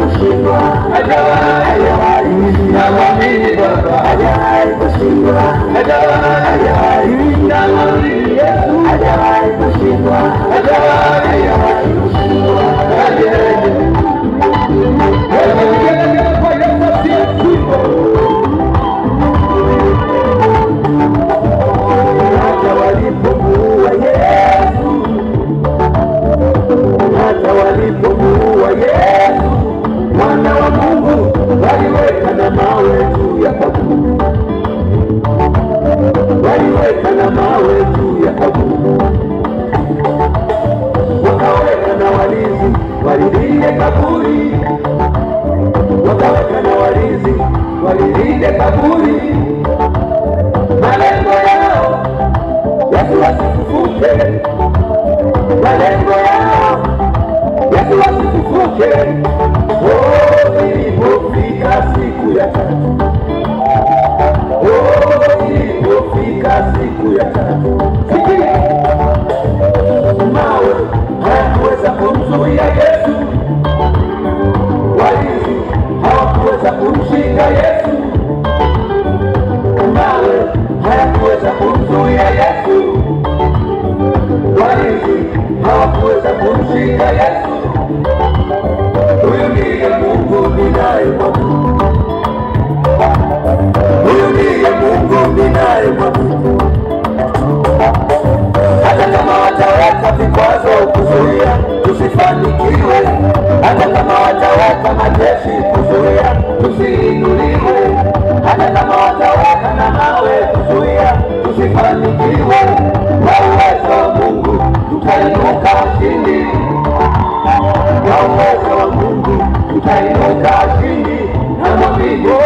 kushindwa, hajawahi namwamini Baba, hajawahi kushindwa, hajawahi namwamini Yesu, hajawahi kushindwa, hajawahi kushindwa. Hata walipomuua Yesu, hata walipomuua Yesu Mwana wa Mungu, waliweka na mawe juu ya kaburi, waliweka na mawe juu ya kaburi, wakaweka na walinzi walilinde kaburi, wakaweka na walinzi walilinde kaburi. Malengo yao Yesu asifufuke, malengo yao Yesu asifufuke. Oh, ilipofika siku ya tatu, oh, ilipofika siku ya tatu, sikia, mawe hayakuweza kumzuia Yesu, walinzi hawakuweza kumshika Yesu, mawe hayakuweza kumzuia Yesu, walinzi hawakuweza kumshika Yesu. Huyu ndiye Mungu ninayemwabudu, huyu ndiye Mungu ninayemwabudu. Hata kama wataweka vikwazo kuzuia tusifanikiwe, hata kama wataweka majeshi kuzuia tusiinuliwe, hata kama wataweka na mawe kuzuia tusifanikiwe, kwa uwezo wa Mungu tutainuka chini, kwa uwezo wa Mungu tutainuka chini. Namwamini Mungu,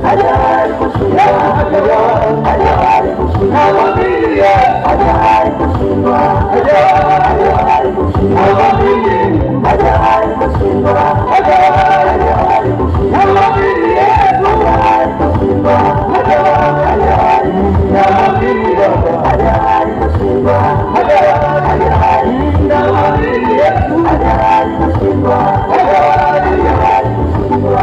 hajawahi kushindwa, hajawahi kushindwa, namwamini hajawahi kushindwa, hajawahi kushindwa, namwamini hajawahi kushindwa, hajawahi kushindwa, namwamini hajawahi kushindwa, hajawahi kushindwa, namwamini hajawahi kushindwa, hajawahi kushindwa, namwamini hajawahi kushindwa, hajawahi kushindwa.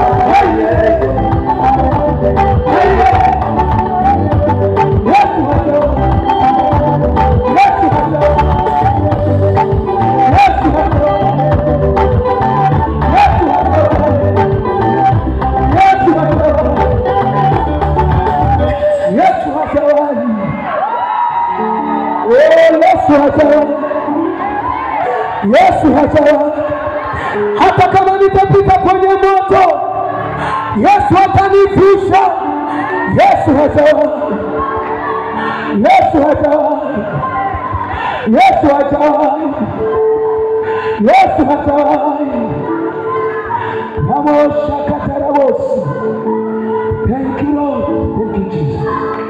Yesu hajawahi. Hata kama nitapita kwenye moto, Yesu atanivusha. Yesu hajawahi. Yesu hajawahi. Yesu hajawahi. Yesu hajawahi. Namosha katarabosi. Thank you Lord. Thank you Jesus.